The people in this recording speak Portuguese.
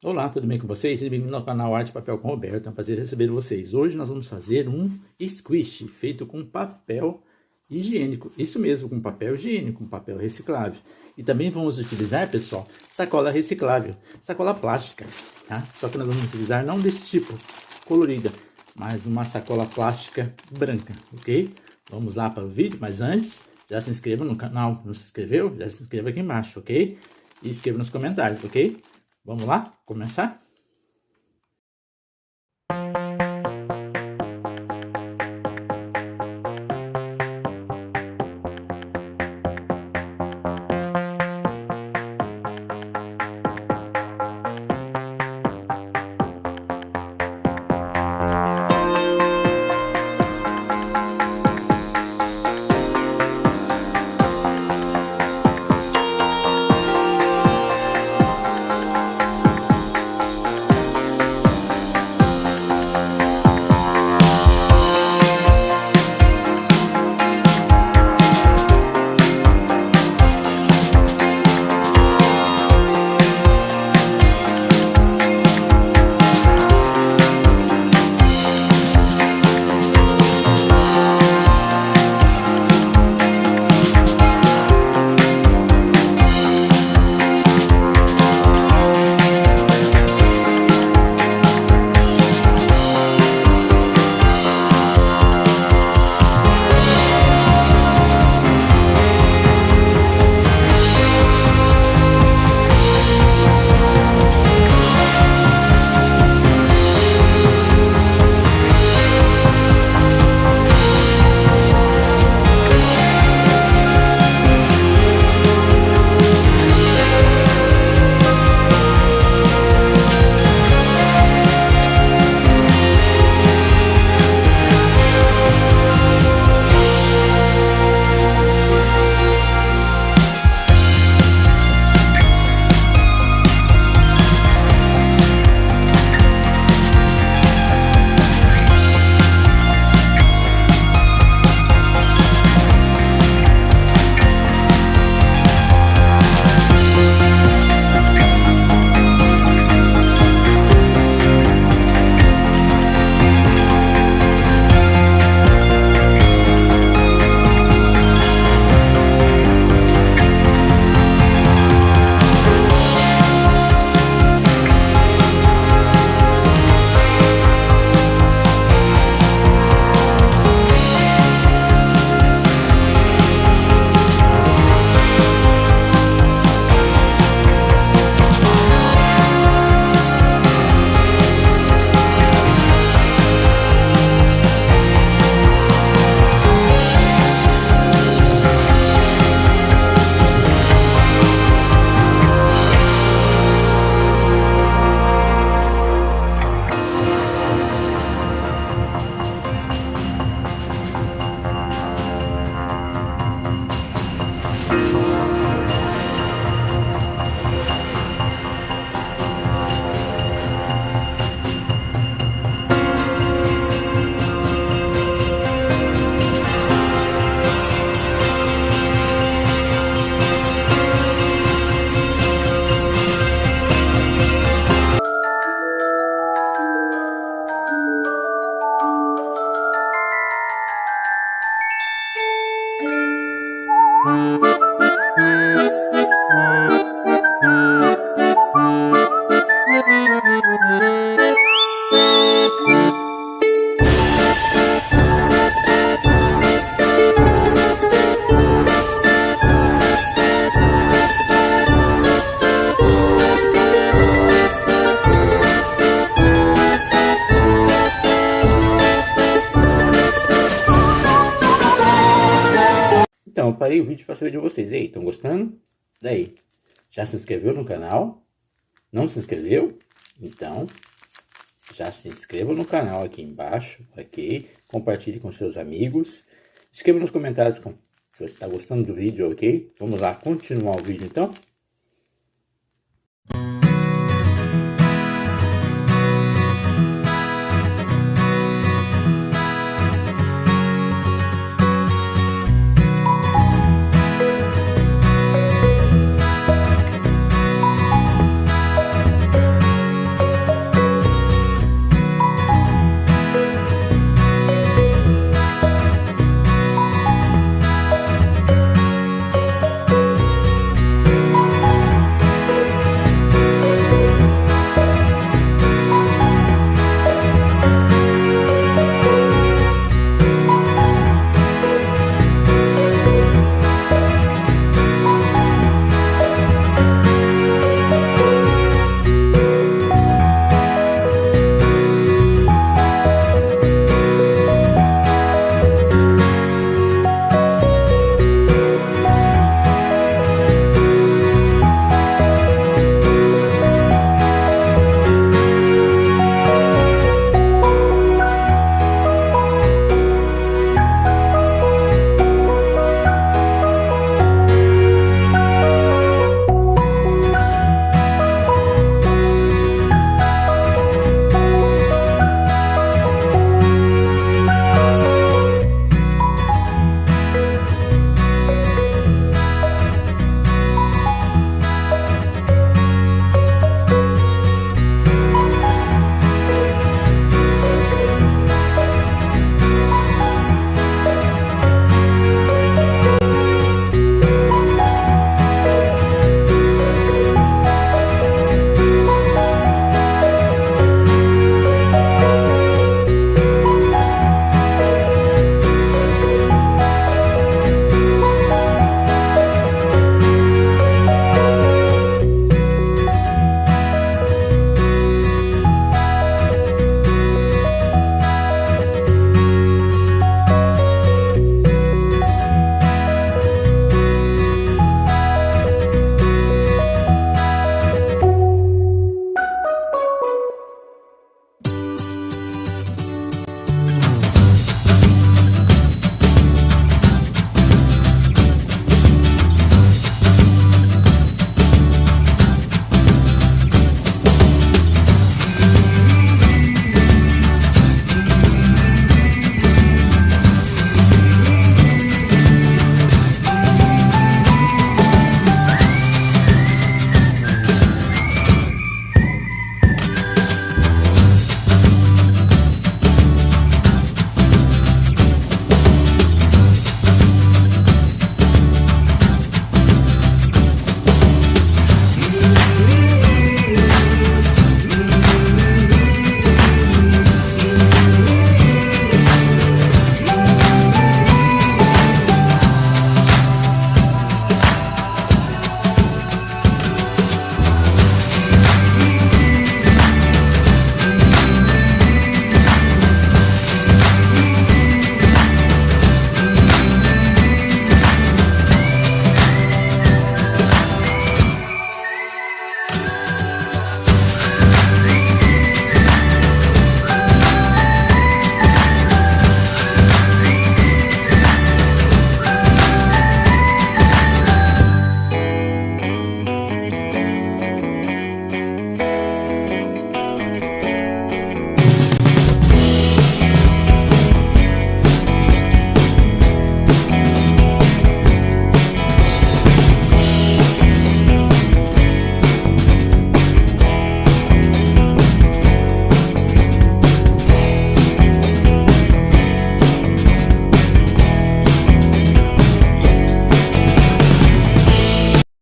Olá, tudo bem com vocês? Seja bem-vindo ao canal Arte Papel com Roberto, é um prazer receber vocês. Hoje nós vamos fazer um squish feito com papel higiênico. Isso mesmo, com papel higiênico, com papel reciclável. E também vamos utilizar, pessoal, sacola reciclável, sacola plástica, tá? Só que nós vamos utilizar não desse tipo, colorida, mas uma sacola plástica branca, ok? Vamos lá para o vídeo, mas antes, já se inscreva no canal. Não se inscreveu? Já se inscreva aqui embaixo, ok? E escreva nos comentários, ok? Vamos lá? Começar? Então, eu parei o vídeo para saber de vocês. E aí, estão gostando? Daí, já se inscreveu no canal? Não se inscreveu? Então, já se inscreva no canal aqui embaixo, ok? Compartilhe com seus amigos. Escreva nos comentários se você está gostando do vídeo, ok? Vamos lá, continuar o vídeo então?